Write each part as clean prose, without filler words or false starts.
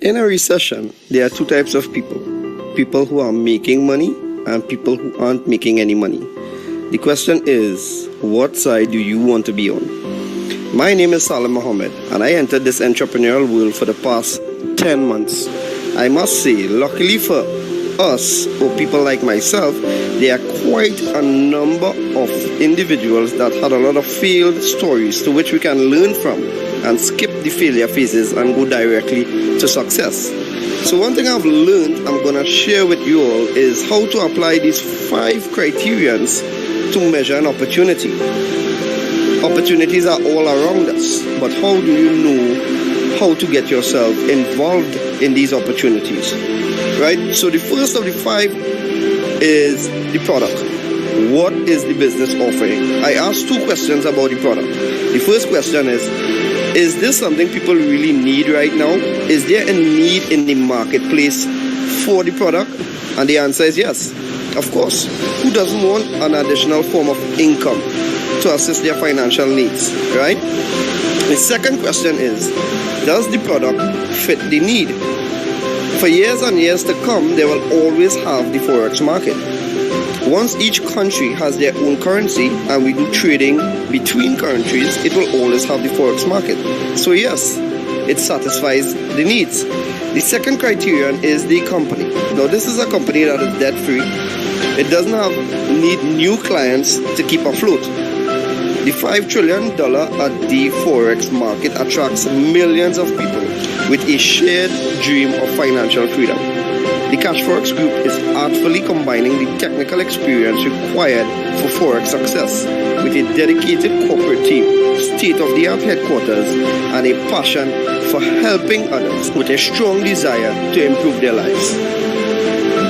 In a recession, there are two types of people: people who are making money and people who aren't making any money. The question is, what side do you want to be on? My name is Salim Mohammed, and I entered this entrepreneurial world for the past 10 months. I must say, luckily for us, or people like myself, there are quite a number of individuals that had a lot of failed stories to which we can learn from and skip the failure phases and go directly to success. So one thing I've learned I'm going to share with you all is how to apply these 5 criterions to measure an opportunity. Opportunities are all around us, but how do you know how to get yourself involved in these opportunities? Right? So the first of the 5 is the product. What is the business offering? I asked 2 questions about the product. The first question is this something people really need right now? Is there a need in the marketplace for the product? And the answer is yes, of course. Who doesn't want an additional form of income to assist their financial needs, right? The second question is, does the product fit the need? For years and years to come, they will always have the Forex market. Once each country has their own currency and we do trading between countries, it will always have the Forex market. So yes, it satisfies the needs. The second criterion is the company. Now this is a company that is debt free. It doesn't need new clients to keep afloat. The $5 trillion at the Forex market attracts millions of people with a shared dream of financial freedom. The Cashfx group is artfully combining the technical experience required for Forex success with a dedicated corporate team, state-of-the-art headquarters, and a passion for helping others with a strong desire to improve their lives.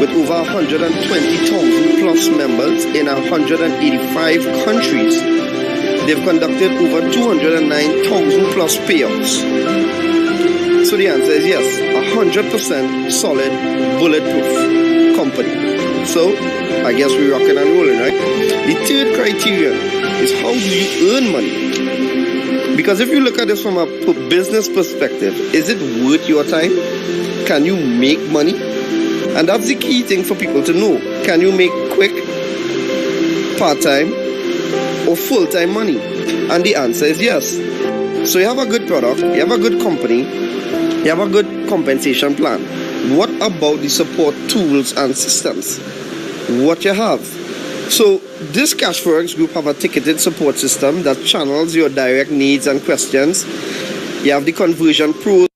With over 120,000 plus members in 185 countries, they've conducted over 209,000 plus payouts. So the answer is yes, 100% solid, bulletproof company. So I guess we're rocking and rolling, right? The third criterion is, how do you earn money? Because if you look at this from a business perspective, is it worth your time? Can you make money? And that's the key thing for people to know. Can you make quick, part-time, or full-time money? And the answer is yes. So you have a good product, you have a good company, you have a good compensation plan. What about the support tools and systems? What you have? So this Cashfx group have a ticketed support system that channels your direct needs and questions. You have the conversion pros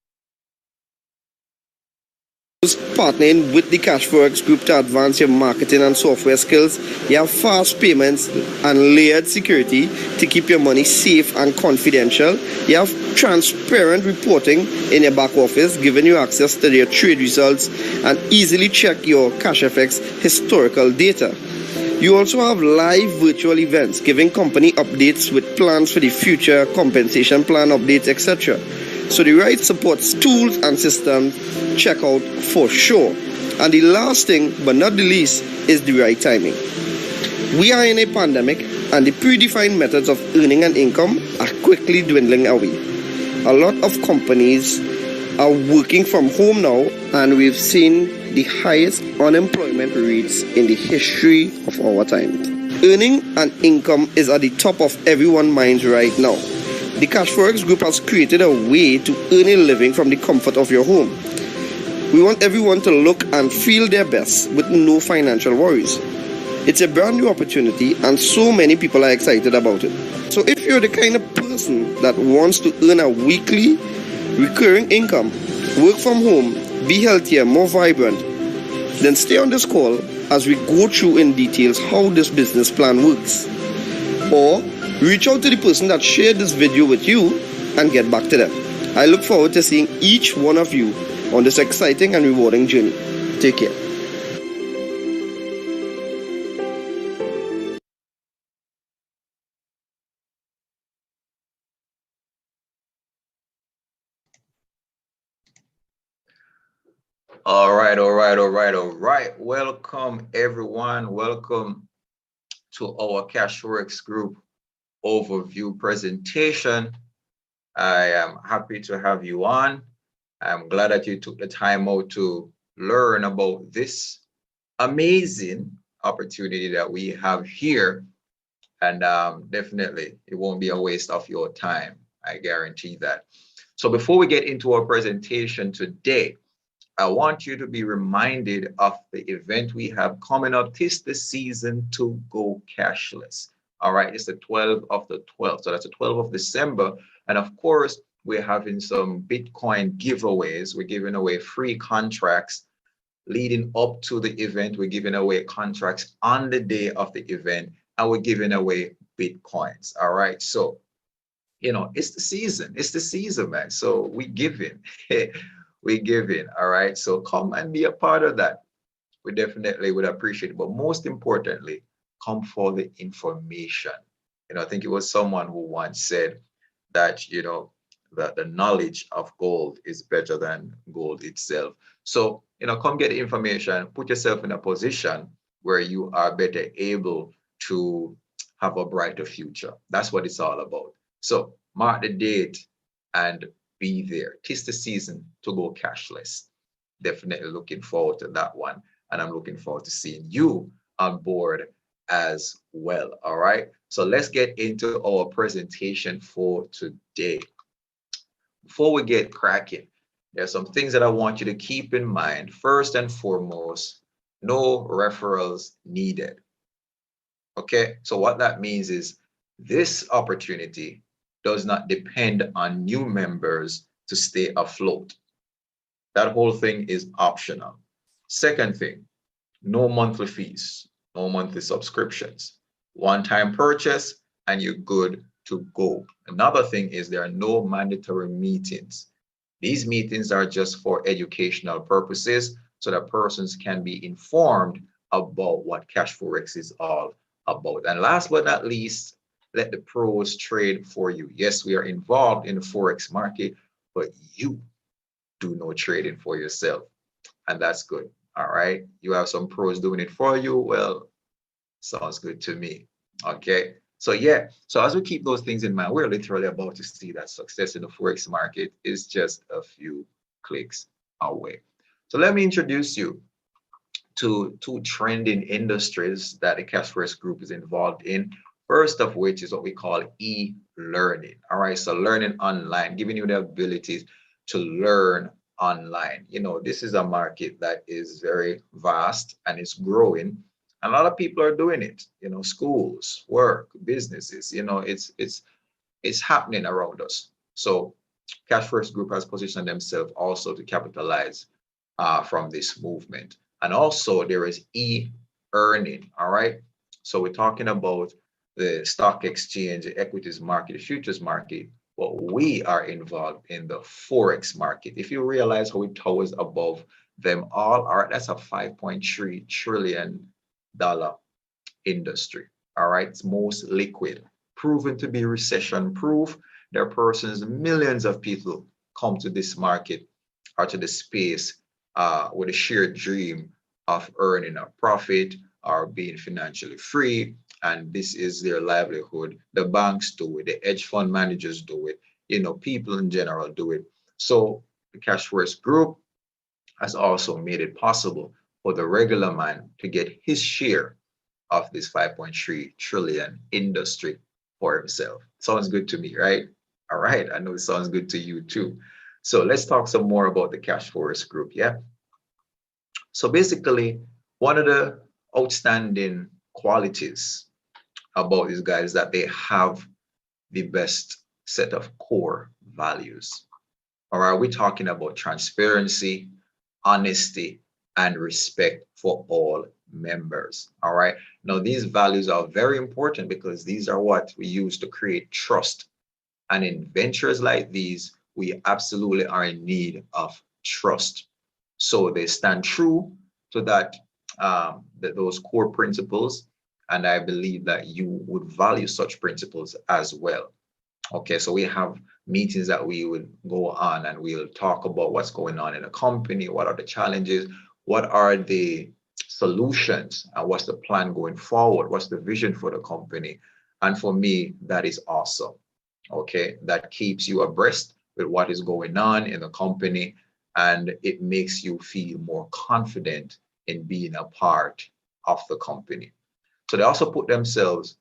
partnering with the Cashfx group to advance your marketing and software skills. You have fast payments and layered security to keep your money safe and confidential. You have transparent reporting in your back office, giving you access to your trade results and easily check your Cashfx historical data. You also have live virtual events, giving company updates with plans for the future, compensation plan updates, etc. So the right support tools and systems, check out for sure. And the last thing, but not the least, is the right timing. We are in a pandemic, and the predefined methods of earning an income are quickly dwindling away. A lot of companies are working from home now, and we've seen the highest unemployment rates in the history of our time. Earning an income is at the top of everyone's minds right now. The Cashfx group has created a way to earn a living from the comfort of your home. We want everyone to look and feel their best with no financial worries. It's a brand new opportunity and so many people are excited about it. So if you're the kind of person that wants to earn a weekly, recurring income, work from home, be healthier, more vibrant, then stay on this call as we go through in details how this business plan works. Or reach out to the person that shared this video with you and get back to them. I look forward to seeing each one of you on this exciting and rewarding journey. Take care. All right. Welcome, everyone. Welcome to our Cashfx group overview presentation. I am happy to have you on. I'm glad that you took the time out to learn about this amazing opportunity that we have here. And definitely, it won't be a waste of your time. I guarantee that. So before we get into our presentation today, I want you to be reminded of the event we have coming up. Tis the season to go cashless. All right, it's the 12th of the 12th. So that's the 12th of December. And of course, we're having some Bitcoin giveaways. We're giving away free contracts leading up to the event. We're giving away contracts on the day of the event, and we're giving away Bitcoins. All right. So, it's the season. It's the season, man. So we give in. We give in. All right. So come and be a part of that. We definitely would appreciate it. But most importantly, come for the information. I think it was someone who once said that, that the knowledge of gold is better than gold itself. So, come get information, put yourself in a position where you are better able to have a brighter future. That's what it's all about. So mark the date and be there. 'Tis the season to go cashless. Definitely looking forward to that one. And I'm looking forward to seeing you on board as well. All right. So let's get into our presentation for today. Before we get cracking, there's some things that I want you to keep in mind. First and foremost, no referrals needed. Okay. So what that means is this opportunity does not depend on new members to stay afloat. That whole thing is optional. Second thing, no monthly fees, no monthly subscriptions, one-time purchase, and you're good to go. Another thing is there are no mandatory meetings. These meetings are just for educational purposes so that persons can be informed about what Cashfx is all about. And last but not least, let the pros trade for you. Yes, we are involved in the Forex market, but you do no trading for yourself. And that's good. All right. You have some pros doing it for you. Well, sounds good to me. Okay. So yeah. So as we keep those things in mind, we're literally about to see that success in the Forex market is just a few clicks away. So let me introduce you to two trending industries that the Cashfx Group is involved in. First of which is what we call e-learning. All right. So learning online, giving you the abilities to learn online. This is a market that is very vast and it's growing. A lot of people are doing it, schools, work, businesses, it's happening around us. So Cashfx Group has positioned themselves also to capitalize from this movement. And also there is e-earning. All right. So we're talking about the stock exchange, the equities market, the futures market, but we are involved in the Forex market. If you realize how it towers above them all, all right, that's a $5.3 trillion industry. All right, it's most liquid, proven to be recession proof. There are persons, millions of people come to this market or to the space with a shared dream of earning a profit or being financially free. And this is their livelihood. The banks do it, the hedge fund managers do it, people in general do it. So the Cashfx Group has also made it possible for the regular man to get his share of this 5.3 trillion industry for himself. Sounds good to me, right? All right, I know it sounds good to you too. So let's talk some more about the Cashfx Group, yeah? So basically, one of the outstanding qualities about these guys is that they have the best set of core values. All right, we're talking about transparency, honesty, and respect for all members. All right. Now, these values are very important because these are what we use to create trust. And in ventures like these, we absolutely are in need of trust. So they stand true to those core principles. And I believe that you would value such principles as well. Okay, so we have meetings that we would go on and we'll talk about what's going on in a company, what are the challenges, what are the solutions, and what's the plan going forward, what's the vision for the company. And for me, that is awesome. Okay, that keeps you abreast with what is going on in the company. and it makes you feel more confident in being a part of the company. So they also put themselves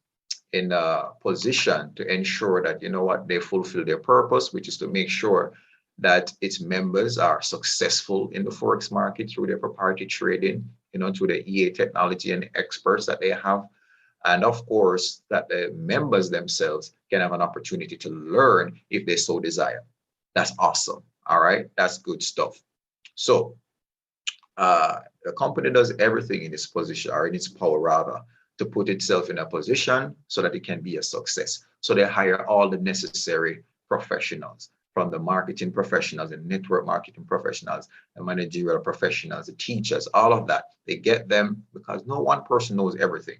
in a position to ensure that, you know what, they fulfill their purpose, which is to make sure that its members are successful in the Forex market through their proprietary trading, through the EA technology and experts that they have. And of course, that the members themselves can have an opportunity to learn if they so desire. That's awesome. All right. That's good stuff. So the company does everything in its position, or in its power rather, to put itself in a position so that it can be a success. So they hire all the necessary professionals, from the marketing professionals and network marketing professionals, the managerial professionals, the teachers, all of that. They get them because no one person knows everything.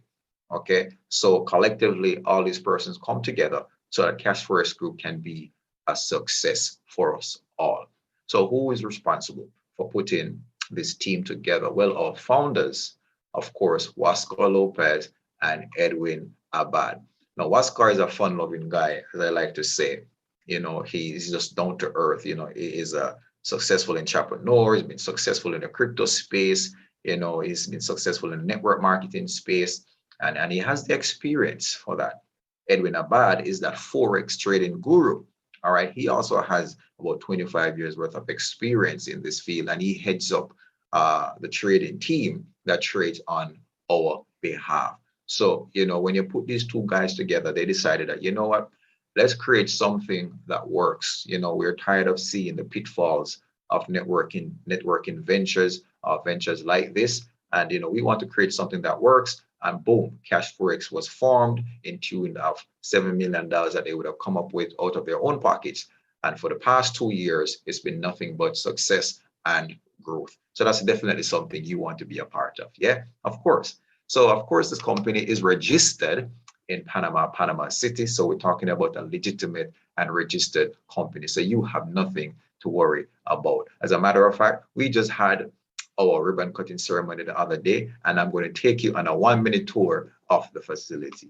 Okay, so collectively, all these persons come together so that Cashfx Group can be a success for us all. So who is responsible for putting this team together? Well, our founders, of course, Waskar Lopez and Edwin Abad. Now, Waskar is a fun-loving guy, as I like to say. He's just down to earth. He is a successful entrepreneur. He's been successful in the crypto space. He's been successful in the network marketing space, and he has the experience for that. Edwin Abad is that Forex trading guru. All right. He also has about 25 years worth of experience in this field, and he heads up the trading team that trades on our behalf. So, when you put these two guys together, they decided that, you know what, let's create something that works. We're tired of seeing the pitfalls of networking ventures, ventures like this. And, we want to create something that works. And boom, Cashfx was formed in tune of $7 million that they would have come up with out of their own pockets. And for the past 2 years, it's been nothing but success and growth. So that's definitely something you want to be a part of. Yeah, of course. So of course, this company is registered in Panama City. So we're talking about a legitimate and registered company. So you have nothing to worry about. As a matter of fact, we just had our ribbon cutting ceremony the other day, and I'm going to take you on a 1-minute tour of the facility.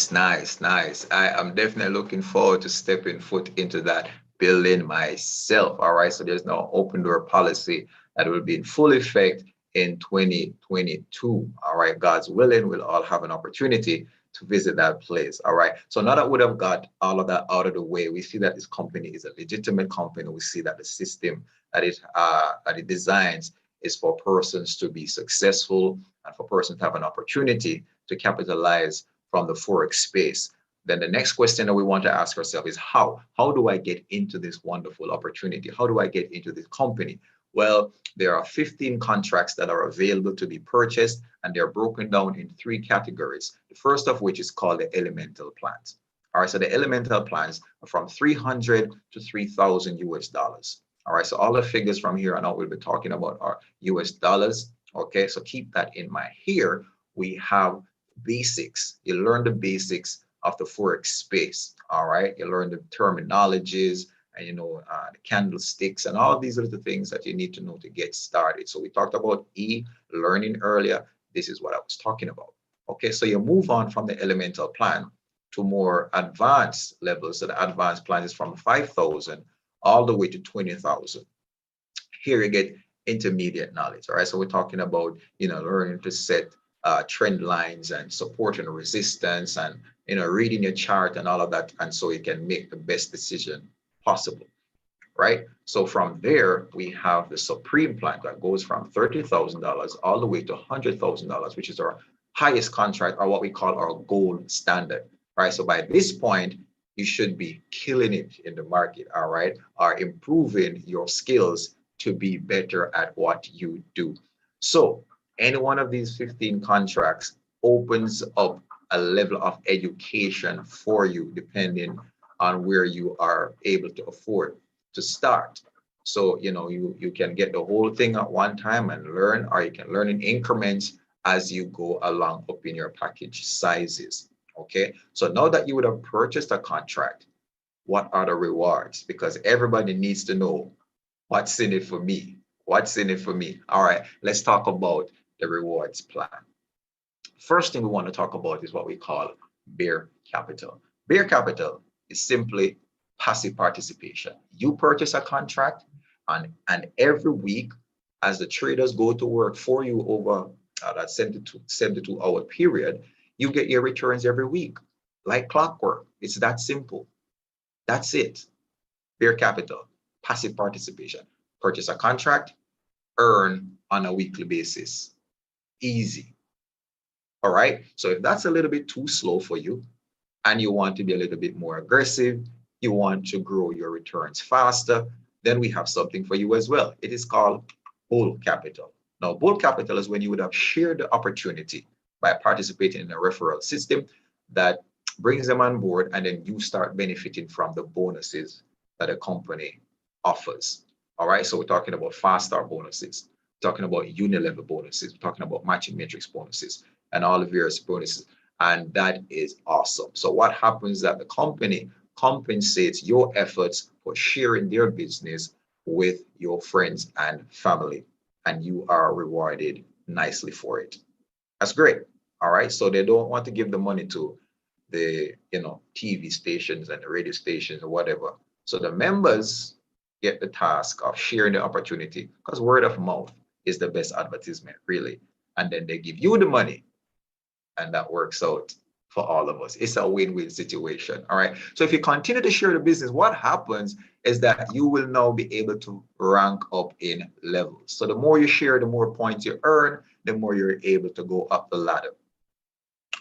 Nice. I am definitely looking forward to stepping foot into that building myself. All right. So there's no open door policy that will be in full effect in 2022. All right. God's willing, we'll all have an opportunity to visit that place. All right. So now that we have got all of that out of the way, we see that this company is a legitimate company. We see that the system that it designs is for persons to be successful and for persons to have an opportunity to capitalize from the Forex space. Then the next question that we want to ask ourselves is how? How do I get into this wonderful opportunity? How do I get into this company? Well, there are 15 contracts that are available to be purchased, and they're broken down in 3 categories. The first of which is called the elemental plans. All right, so the elemental plans are from 300 to 3,000 US dollars. All right, so all the figures from here on out we'll be talking about are US dollars. Okay, so keep that in mind. Here we have basics. You learn the basics of the Forex space. All right, you learn the terminologies and the candlesticks and all these are the things that you need to know to get started. So we talked about e-learning earlier. This is what I was talking about. Okay, so you move on from the elemental plan to more advanced levels. So the advanced plan is from 5,000 all the way to 20,000. Here you get intermediate knowledge. All right, so we're talking about learning to set trend lines and support and resistance, and reading your chart and all of that, and so you can make the best decision possible, right? So from there, we have the Supreme plan that goes from $30,000 all the way to $100,000, which is our highest contract, or what we call our gold standard, right? So by this point, you should be killing it in the market, all right, or improving your skills to be better at what you do. So any one of these 15 contracts opens up a level of education for you, depending on where you are able to afford to start. So, you can get the whole thing at one time and learn, or you can learn in increments as you go along up in your package sizes. Okay. So now that you would have purchased a contract, what are the rewards? Because everybody needs to know what's in it for me. What's in it for me? All right. Let's talk about the rewards plan. First thing we want to talk about is what we call bear capital. Bear capital is simply passive participation. You purchase a contract, and every week, as the traders go to work for you over that 72-hour period, you get your returns every week, like clockwork. It's that simple. That's it. Bear capital, passive participation. Purchase a contract, earn on a weekly basis. Easy. All right. So if that's a little bit too slow for you, and you want to be a little bit more aggressive, you want to grow your returns faster, then we have something for you as well. It is called bull capital. Now, bull capital is when you would have shared the opportunity by participating in a referral system that brings them on board, and then you start benefiting from the bonuses that a company offers. All right. So we're talking about fast start bonuses, we're talking about unilevel bonuses, we're talking about matching matrix bonuses, and all the various bonuses. And that is awesome. So what happens is that the company compensates your efforts for sharing their business with your friends and family, and you are rewarded nicely for it. That's great. All right. So they don't want to give the money to the TV stations and the radio stations or whatever. So the members get the task of sharing the opportunity, because word of mouth is the best advertisement, really. And then they give you the money, and that works out for all of us. It's a win-win situation. All right. So if you continue to share the business, what happens is that you will now be able to rank up in levels. So the more you share, the more points you earn, the more you're able to go up the ladder.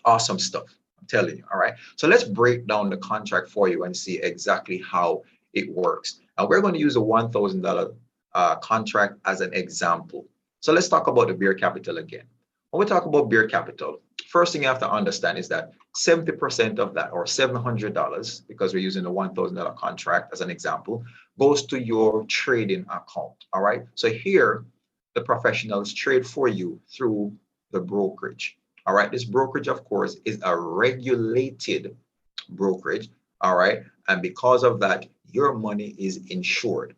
Awesome stuff. I'm telling you. All right. So let's break down the contract for you and see exactly how it works. And we're going to use a $1,000 contract as an example. So let's talk about the bear capital again. When we talk about bear capital, first thing you have to understand is that 70% of that, or $700, because we're using the $1,000 contract as an example, goes to your trading account. All right. So here, the professionals trade for you through the brokerage. All right. This brokerage, of course, is a regulated brokerage. All right. And because of that, your money is insured.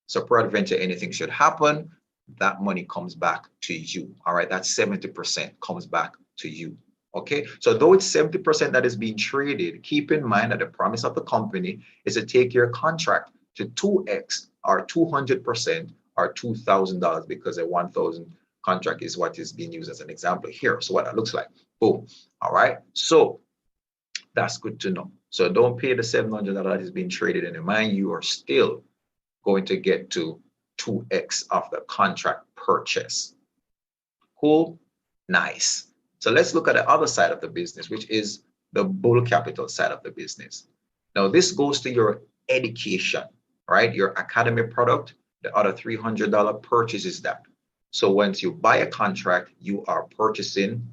So peradventure anything should happen, that money comes back to you. All right. That 70% comes back to you. Okay. So though it's 70% that is being traded, keep in mind that the promise of the company is to take your contract to 2x or 200% or $2,000, because a 1,000 contract is what is being used as an example here. So what that looks like. Boom. All right. So that's good to know. So don't pay the $700 that is being traded, and mind you are still going to get to 2x of the contract purchase. Cool. Nice. So let's look at the other side of the business, which is the bull capital side of the business. Now this goes to your education, right? Your academy product, the other $300 purchases that. So once you buy a contract, you are purchasing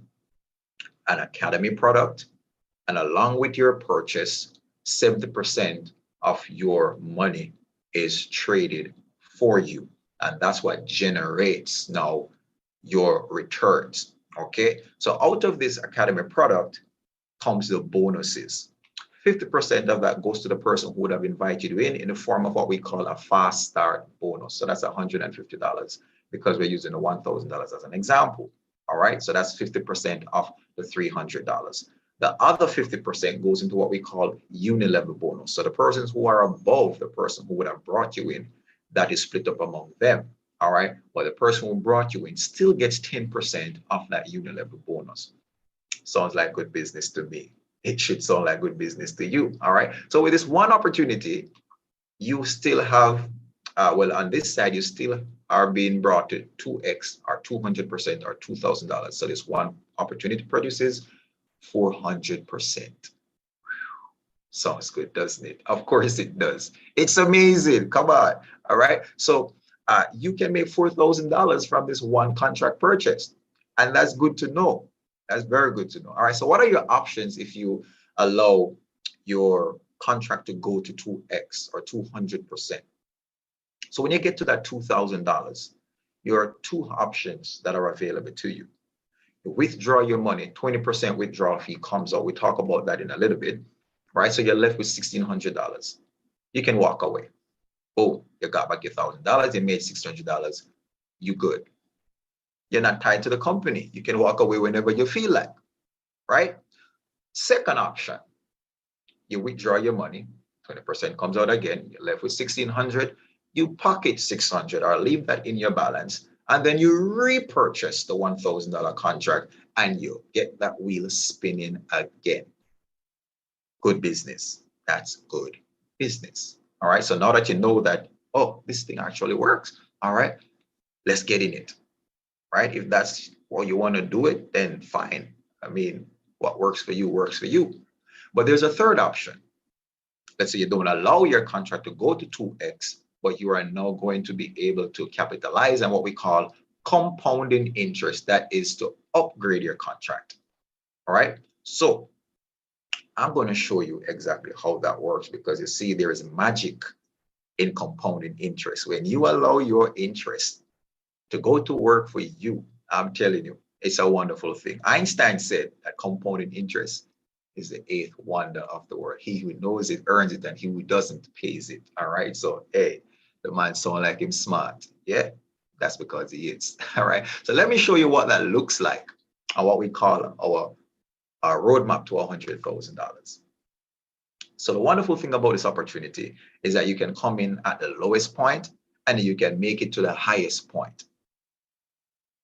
an academy product, and along with your purchase, 70% of your money is traded for you. And that's what generates now your returns. Okay. So out of this academy product comes the bonuses. 50% of that goes to the person who would have invited you in the form of what we call a fast start bonus. So that's $150, because we're using the $1,000 as an example. All right. So that's 50% of the $300. The other 50% goes into what we call unilevel bonus. So the persons who are above the person who would have brought you in, that is split up among them. All right. But the person who brought you in still gets 10% of that unit level bonus. Sounds like good business to me. It should sound like good business to you. All right. So with this one opportunity, you still have, well, on this side, you still are being brought to 2x or 200% or $2,000. So this one opportunity produces 400%. Sounds good, doesn't it? Of course it does. It's amazing. Come on. All right. So you can make $4,000 from this one contract purchase. And that's good to know. That's very good to know. All right. So what are your options if you allow your contract to go to 2x or 200%? So when you get to that $2,000, there are two options that are available to you. You withdraw your money, 20% withdrawal fee comes out. We talk about that in a little bit, right? So you're left with $1,600. You can walk away. Boom, you got back your $1,000, you made $600. You good. You're not tied to the company. You can walk away whenever you feel like, right? Second option, you withdraw your money, 20% comes out again, you're left with $1,600. You pocket $600 or leave that in your balance, and then you repurchase the $1,000 contract and you get that wheel spinning again. Good business. That's good business. All right. So now that you know that, oh, this thing actually works. All right. Let's get in it. Right. If that's what you want to do it, then fine. I mean, what works for you works for you. But there's a third option. Let's say you don't allow your contract to go to 2x, but you are now going to be able to capitalize on what we call compounding interest. That is to upgrade your contract. All right. So I'm going to show you exactly how that works, because you see, there is magic in compounding interest. When you allow your interest to go to work for you, I'm telling you, it's a wonderful thing. Einstein said that compounding interest is the eighth wonder of the world. He who knows it earns it, and he who doesn't pays it. All right. So, hey, the man sound like him smart. Yeah, that's because he is. All right. So let me show you what that looks like, and what we call our roadmap to $100,000. So the wonderful thing about this opportunity is that you can come in at the lowest point and you can make it to the highest point.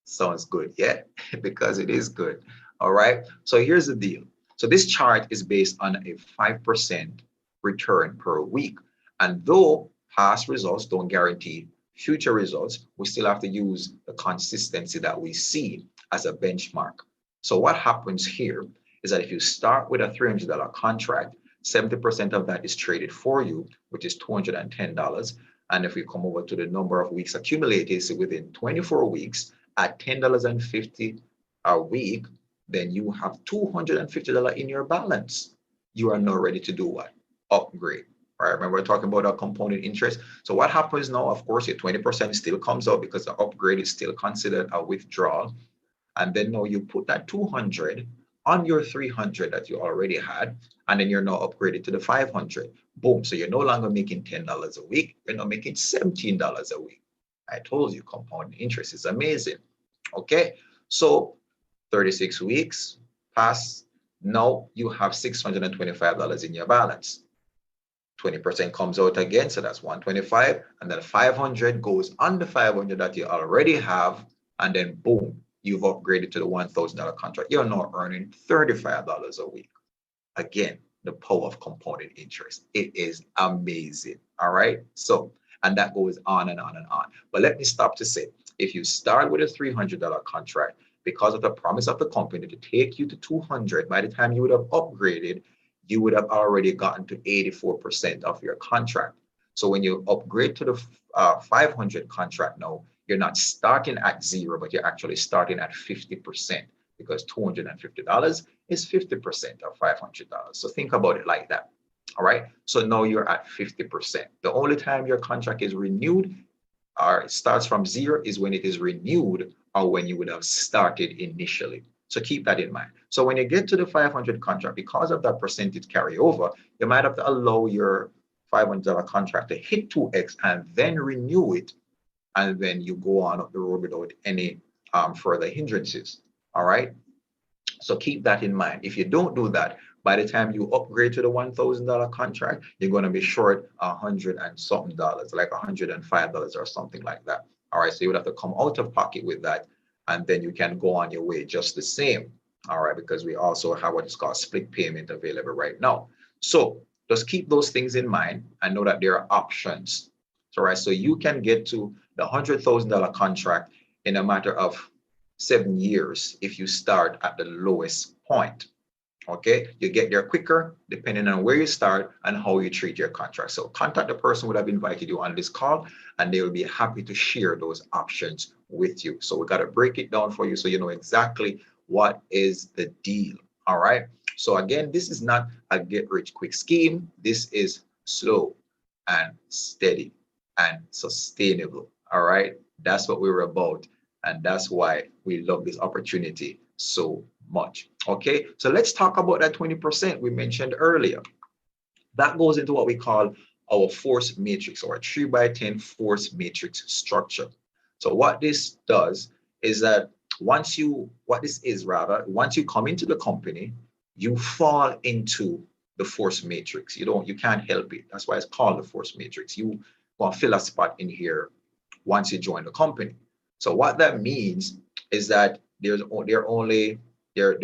Sounds good, yeah? Because it is good. All right. So here's the deal. So this chart is based on a 5% return per week. And though past results don't guarantee future results, we still have to use the consistency that we see as a benchmark. So what happens here is that if you start with a $300 contract, 70% of that is traded for you, which is $210. And if we come over to the number of weeks accumulated, so within 24 weeks at $10.50 a week, then you have $250 in your balance. You are now ready to do what? Upgrade. Right? Remember, we're talking about our component interest. So what happens now? Of course, your 20% still comes out because the upgrade is still considered a withdrawal. And then now you put that 200 on your 300 that you already had, and then you're now upgraded to the 500. Boom. So you're no longer making $10 a week. You're now making $17 a week. I told you compound interest is amazing. Okay. So 36 weeks pass. Now you have $625 in your balance. 20% comes out again. So that's 125. And then 500 goes on the 500 that you already have. And then boom, you've upgraded to the $1,000 contract. You're now earning $35 a week. Again, the power of compounded interest. It is amazing. All right. So, and that goes on and on and on. But let me stop to say, if you start with a $300 contract, because of the promise of the company to take you to 200, by the time you would have upgraded, you would have already gotten to 84% of your contract. So when you upgrade to the 500 contract now, you're not starting at zero, but you're actually starting at 50%, because $250 is 50% of $500. So think about it like that. All right. So now you're at 50%. The only time your contract is renewed or it starts from zero is when it is renewed or when you would have started initially. So keep that in mind. So when you get to the 500 contract, because of that percentage carryover, you might have to allow your $500 contract to hit 2x and then renew it. And then you go on up the road without any further hindrances. All right. So keep that in mind. If you don't do that, by the time you upgrade to the $1,000 contract, you're going to be short $100 and something, like $105 or something like that. All right, so you would have to come out of pocket with that, and then you can go on your way just the same. All right, because we also have what is called split payment available right now. So just keep those things in mind and know that there are options. All right, so you can get to the $100,000 contract in a matter of 7 years if you start at the lowest point. Okay, you get there quicker depending on where you start and how you treat your contract. So contact the person who would have invited you on this call, and they will be happy to share those options with you. So we got to break it down for you so you know exactly what is the deal. All right. So again, this is not a get rich quick scheme. This is slow and steady and sustainable. All right. That's what we're about. And that's why we love this opportunity so much. Okay, so let's talk about that 20% we mentioned earlier. That goes into what we call our force matrix, or a 3x10 force matrix structure. So what this does is that once you come into the company, you fall into the force matrix. You can't help it. That's why it's called the force matrix. You want to fill a spot in here once you join the company. So what that means is that there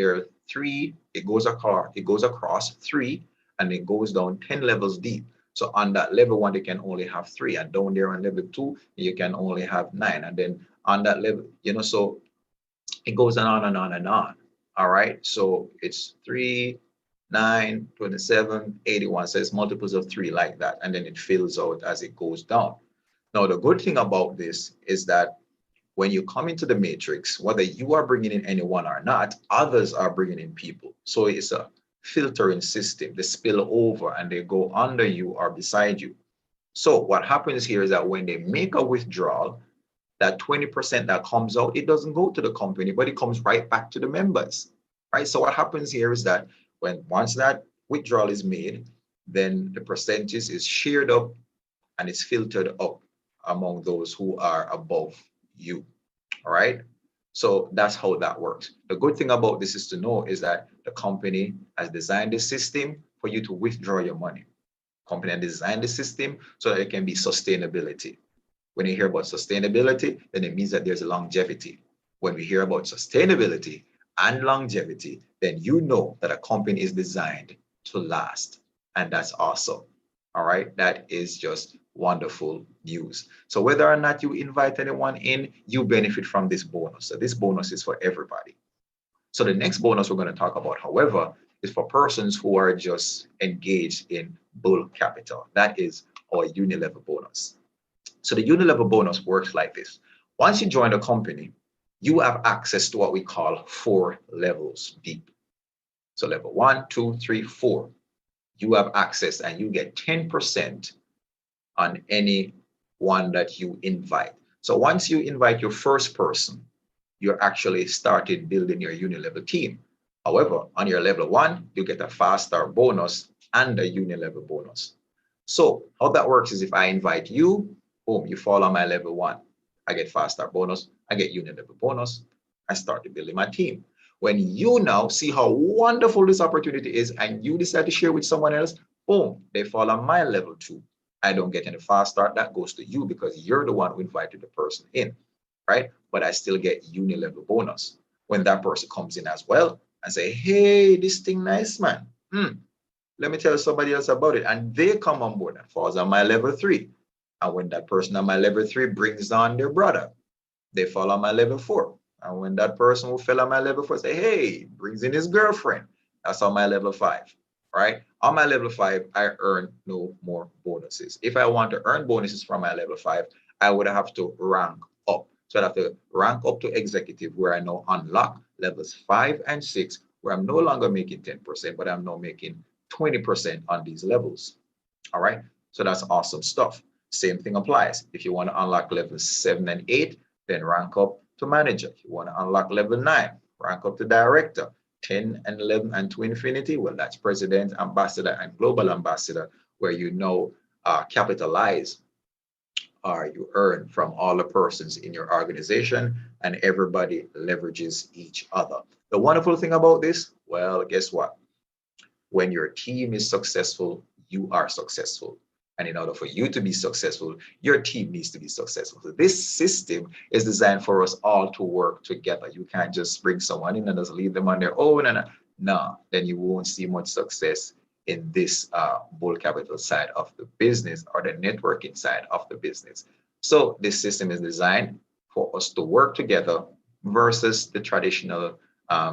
are three, it goes across three, and it goes down 10 levels deep. So on that level one, they can only have three, and down there on level two, you can only have nine. And then on that level, so it goes on and on and on. All right. So it's 3, 9, 27, 81. So it's multiples of three like that. And then it fills out as it goes down. Now, the good thing about this is that when you come into the matrix, whether you are bringing in anyone or not, others are bringing in people. So it's a filtering system. They spill over and they go under you or beside you. So what happens here is that when they make a withdrawal, that 20% that comes out, it doesn't go to the company, but it comes right back to the members, right? So what happens here is that once that withdrawal is made, then the percentage is shared up and it's filtered up among those who are above you. All right. So that's how that works. The good thing about this is to know is that the company has designed the system for you to withdraw your money. Company has designed the system so that it can be sustainability. When you hear about sustainability, then it means that there's a longevity. When we hear about sustainability and longevity, then you know that a company is designed to last. And that's awesome. All right. That is just wonderful news. So whether or not you invite anyone in, you benefit from this bonus. So this bonus is for everybody. So the next bonus we're going to talk about, however, is for persons who are just engaged in bull capital. That is our uni-level bonus. So the uni-level bonus works like this. Once you join the company, you have access to what we call 4 levels deep. So level 1, 2, 3, 4. You have access and you get 10% on any one that you invite. So once you invite your first person, you're actually started building your uni-level team. However, on your level 1, you get a fast start bonus and a uni-level bonus. So how that works is if I invite you, boom, you fall on my level 1. I get fast start bonus, I get uni-level bonus, I started building my team. When you now see how wonderful this opportunity is and you decide to share with someone else, boom, they fall on my level 2. I don't get any fast start. That goes to you because you're the one who invited the person in, right? But I still get uni-level bonus when that person comes in as well and say, hey, this thing nice, man. Let me tell somebody else about it. And they come on board and falls on my level 3. And when that person on my level 3 brings on their brother, they fall on my level 4. And when that person who fell on my level 4 say, hey, brings in his girlfriend, that's on my level 5. Right? On my level 5, I earn no more bonuses. If I want to earn bonuses from my level 5, I would have to rank up. So I'd have to rank up to executive, where I now unlock levels 5 and 6, where I'm no longer making 10%, but I'm now making 20% on these levels. All right. So that's awesome stuff. Same thing applies. If you want to unlock levels 7 and 8, then rank up to manager. If you want to unlock level 9, rank up to director. 10 and 11 and to infinity, well, that's president, ambassador, and global ambassador, where you know capitalize or you earn from all the persons in your organization, and everybody leverages each other. The wonderful thing about this, well, guess what? When your team is successful, you are successful. And in order for you to be successful, your team needs to be successful. So this system is designed for us all to work together. You can't just bring someone in and just leave them on their own. And no, then you won't see much success in this bull capital side of the business or the networking side of the business. So this system is designed for us to work together versus the traditional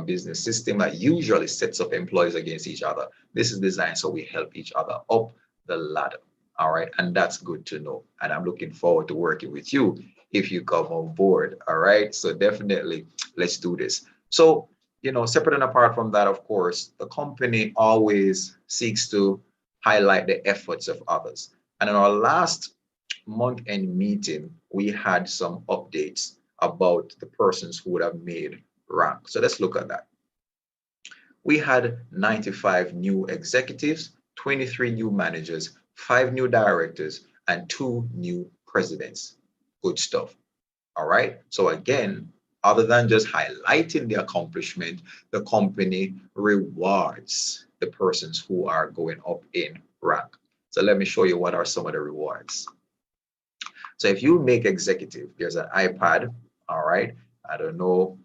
business system that usually sets up employees against each other. This is designed so we help each other up the ladder. All right. And that's good to know. And I'm looking forward to working with you if you come on board. All right. So definitely let's do this. So, separate and apart from that, of course, the company always seeks to highlight the efforts of others. And in our last month end meeting, we had some updates about the persons who would have made rank. So let's look at that. We had 95 new executives, 23 new managers, 5 new directors, and 2 new presidents. Good stuff. All right. So again, other than just highlighting the accomplishment, the company rewards the persons who are going up in rank. So let me show you what are some of the rewards. So if you make executive, there's an iPad. All right. I don't know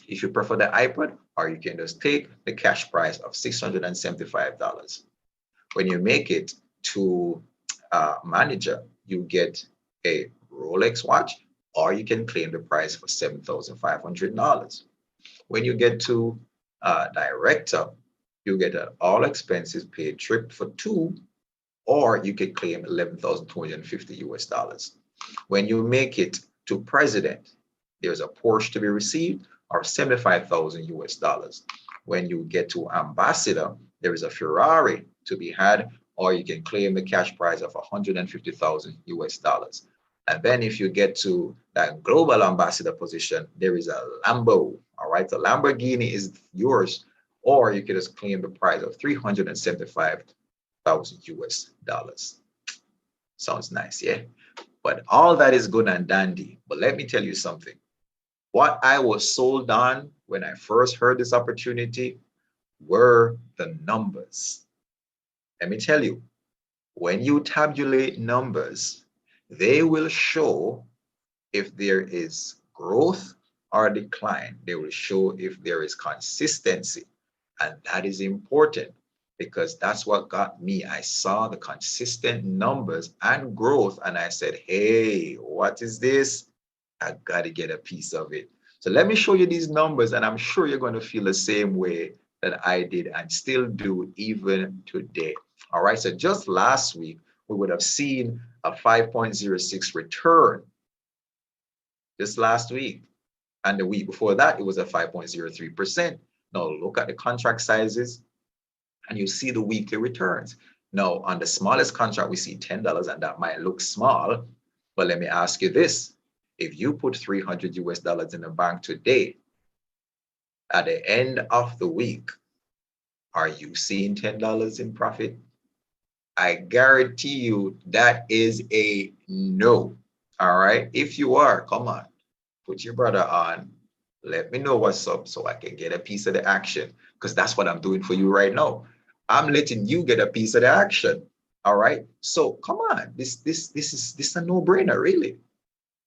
if you prefer the iPad, or you can just take the cash price of $675. When you make it to manager, you get a Rolex watch, or you can claim the price for $7,500. When you get to director, you get an all expenses paid trip for 2, or you can claim 11,250 US dollars. When you make it to president, there's a Porsche to be received, or 75,000 US dollars. When you get to ambassador, there is a Ferrari to be had, or you can claim the cash prize of 150,000 US dollars. And then if you get to that global ambassador position, there is a Lambo. All right, the Lamborghini is yours, or you can just claim the prize of 375,000 US dollars. Sounds nice, yeah? But all that is good and dandy. But let me tell you something. What I was sold on when I first heard this opportunity were the numbers. Let me tell you, when you tabulate numbers, they will show if there is growth or decline. They will show if there is consistency. And that is important because that's what got me. I saw the consistent numbers and growth, and I said, hey, what is this? I got to get a piece of it. So let me show you these numbers, and I'm sure you're going to feel the same way that I did and still do even today. All right, so just last week, we would have seen a 5.06 return. Just last week. And the week before that, it was a 5.03%. Now look at the contract sizes, and you see the weekly returns. Now, on the smallest contract, we see $10, and that might look small. But let me ask you this. If you put 300 US dollars in the bank today, at the end of the week, are you seeing $10 in profit? I guarantee you that is a no. All right. If you are, come on, put your brother on. Let me know what's up so I can get a piece of the action, because that's what I'm doing for you right now. I'm letting you get a piece of the action. All right. So come on. This is a no-brainer, really.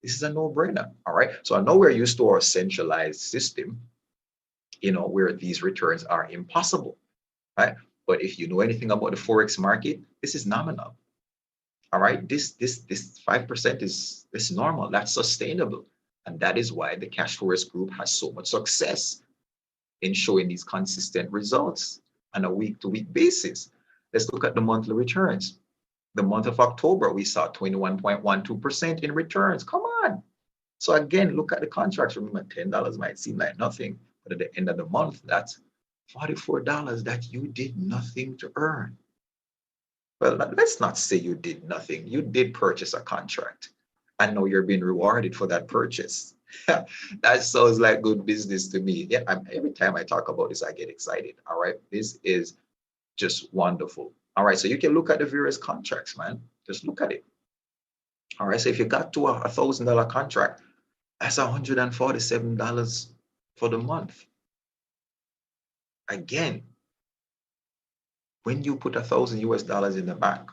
This is a no-brainer. All right. So I know we're used to our centralized system, where these returns are impossible. Right. But if you know anything about the Forex market, this is nominal. All right. This 5% is normal. That's sustainable. And that is why the Cashfx group has so much success in showing these consistent results on a week-to-week basis. Let's look at the monthly returns. The month of October, we saw 21.12% in returns. Come on. So again, look at the contracts. Remember, $10 might seem like nothing, but at the end of the month, that's $44 that you did nothing to earn. Well, let's not say you did nothing. You did purchase a contract. I know you're being rewarded for that purchase. That sounds like good business to me. Yeah, every time I talk about this, I get excited. All right. This is just wonderful. All right. So you can look at the various contracts, man. Just look at it. All right. So if you got to a $1,000 contract, that's $147 for the month. Again, when you put 1,000 US dollars in the bank,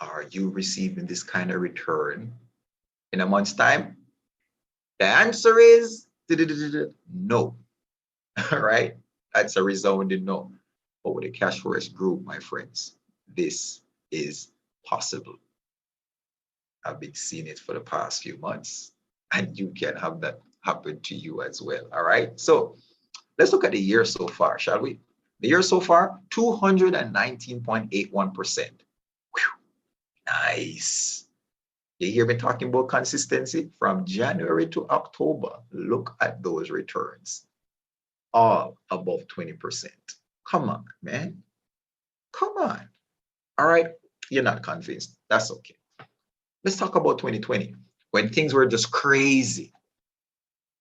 Are you receiving this kind of return in a month's time? The answer is no. All right. That's a resounding no. But with the Cashfx group, my friends, this is possible. I've been seeing it for the past few months, and you can have that happen to you as well. All right. So let's look at the year so far, shall we? The year so far, 219.81%. Nice. You hear me talking about consistency from January to October. Look at those returns, all above 20%. Come on, man. Come on. All right. You're not convinced. That's okay. Let's talk about 2020 when things were just crazy,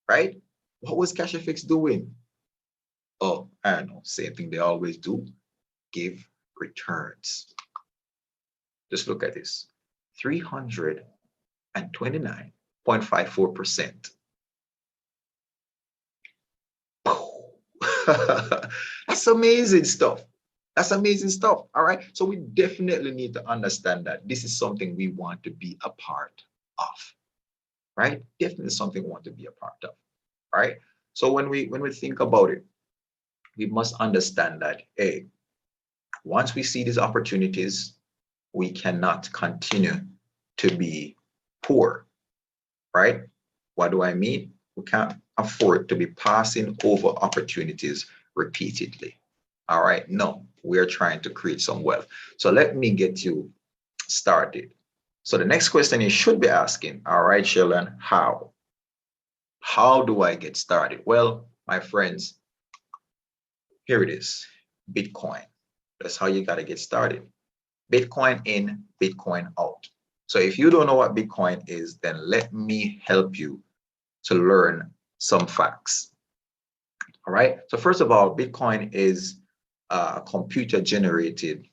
right? What was Cashfx doing? Oh, I don't know. Same thing they always do. Give returns. Just look at this. 329.54%. That's amazing stuff. That's amazing stuff. All right. So we definitely need to understand that this is something we want to be a part of. Right? Definitely something we want to be a part of. Right? So when we think about it, we must understand that hey, once we see these opportunities, we cannot continue to be poor. Right? What do I mean? We can't afford to be passing over opportunities repeatedly. All right. No, we're trying to create some wealth. So let me get you started. So the next question you should be asking, all right, Sheldon, how? How do I get started? Well, my friends, here it is. Bitcoin. That's how you got to get started. Bitcoin in, Bitcoin out. So if you don't know what Bitcoin is, then let me help you to learn some facts. All right. So first of all, Bitcoin is a computer generated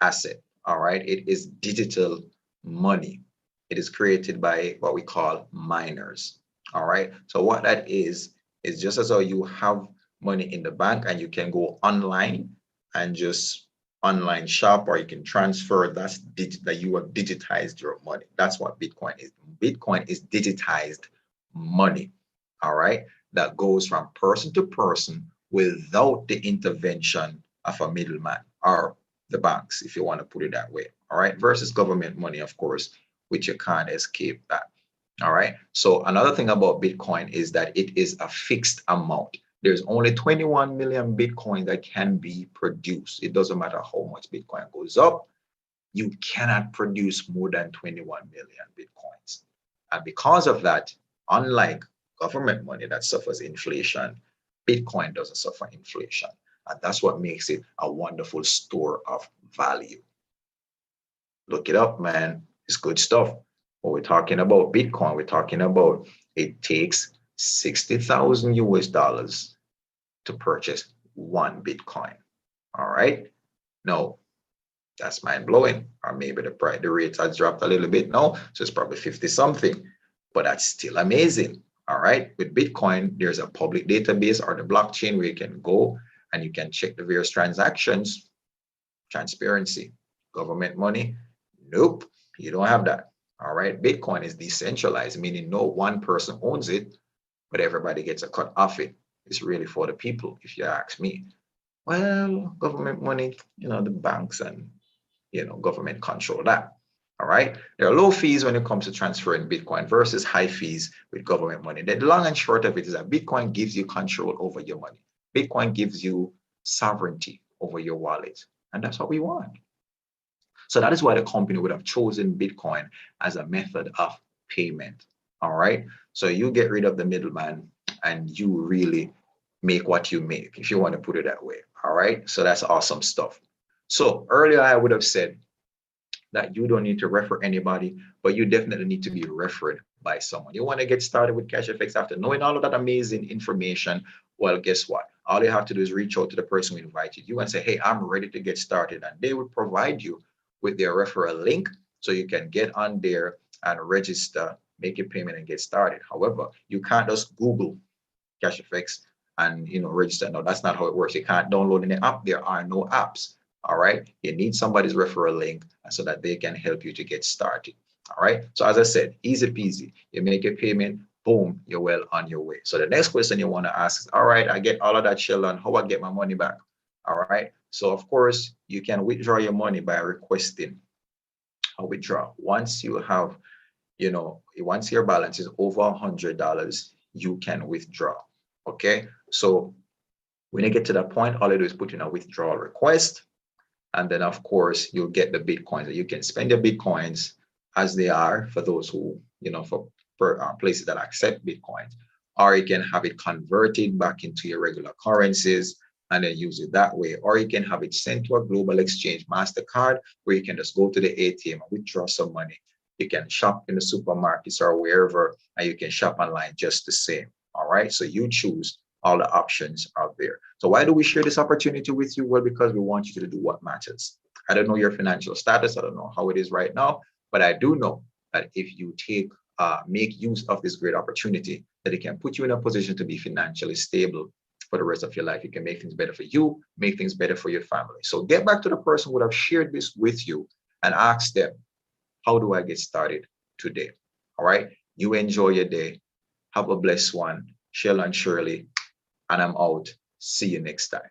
asset. All right. It is digital money. It is created by what we call miners. All right. So what that is just as though you have money in the bank and you can go online and just online shop, or you can transfer. That's that you have digitized your money. That's what Bitcoin is. Bitcoin is digitized money. All right. That goes from person to person without the intervention of a middleman or the banks, if you want to put it that way. All right. Versus government money, of course, which you can't escape that. All right. So another thing about Bitcoin is that it is a fixed amount. There's only 21 million Bitcoin that can be produced. It doesn't matter how much Bitcoin goes up. You cannot produce more than 21 million Bitcoins. And because of that, unlike government money that suffers inflation, Bitcoin doesn't suffer inflation. And that's what makes it a wonderful store of value. Look it up, man. It's good stuff. When we're talking about Bitcoin, we're talking about it takes 60,000 US dollars to purchase one Bitcoin. All right. No, that's mind blowing. Or maybe the price, the rate has dropped a little bit now. So it's probably 50 something, but that's still amazing. All right. With Bitcoin, there's a public database or the blockchain where you can go and you can check the various transactions. Transparency. Government money. Nope. You don't have that. All right. Bitcoin is decentralized, meaning no one person owns it, but everybody gets a cut off it. It's really for the people, if you ask me. Well, government money, the banks and, government control that. All right. There are low fees when it comes to transferring Bitcoin versus high fees with government money. The long and short of it is that Bitcoin gives you control over your money. Bitcoin gives you sovereignty over your wallet. And that's what we want. So that is why the company would have chosen Bitcoin as a method of payment. All right. So you get rid of the middleman and you really make what you make, if you want to put it that way. All right. So that's awesome stuff. So earlier I would have said that you don't need to refer anybody, but you definitely need to be referred by someone. You want to get started with Cashfx after knowing all of that amazing information. Well, guess what? All you have to do is reach out to the person who invited you and say, hey, I'm ready to get started. And they will provide you with their referral link so you can get on there and register, make a payment and get started. However, you can't just Google Cashfx and register. No, that's not how it works. You can't download any app. There are no apps. All right. You need somebody's referral link so that they can help you to get started. All right. So as I said, easy peasy. You make a payment, boom, you're well on your way. So the next question you want to ask is, all right, I get all of that, Sheldon. How I get my money back? All right. So of course, you can withdraw your money by requesting a withdrawal. Once you have, once your balance is over $100, you can withdraw. Okay. So when you get to that point, all you do is put in a withdrawal request. And then, of course, you'll get the Bitcoins. You can spend your Bitcoins as they are for those who, for places that accept Bitcoins, or you can have it converted back into your regular currencies and then use it that way. Or you can have it sent to a global exchange MasterCard where you can just go to the ATM and withdraw some money. You can shop in the supermarkets or wherever, and you can shop online just the same. All right. So you choose. All the options out there. So why do we share this opportunity with you? Well, because we want you to do what matters. I don't know your financial status. I don't know how it is right now, but I do know that if you make use of this great opportunity, that it can put you in a position to be financially stable for the rest of your life. You can make things better for you, make things better for your family. So get back to the person who would have shared this with you and ask them, how do I get started today? All right. You enjoy your day. Have a blessed one. Shell and Shirley. And I'm out. See you next time.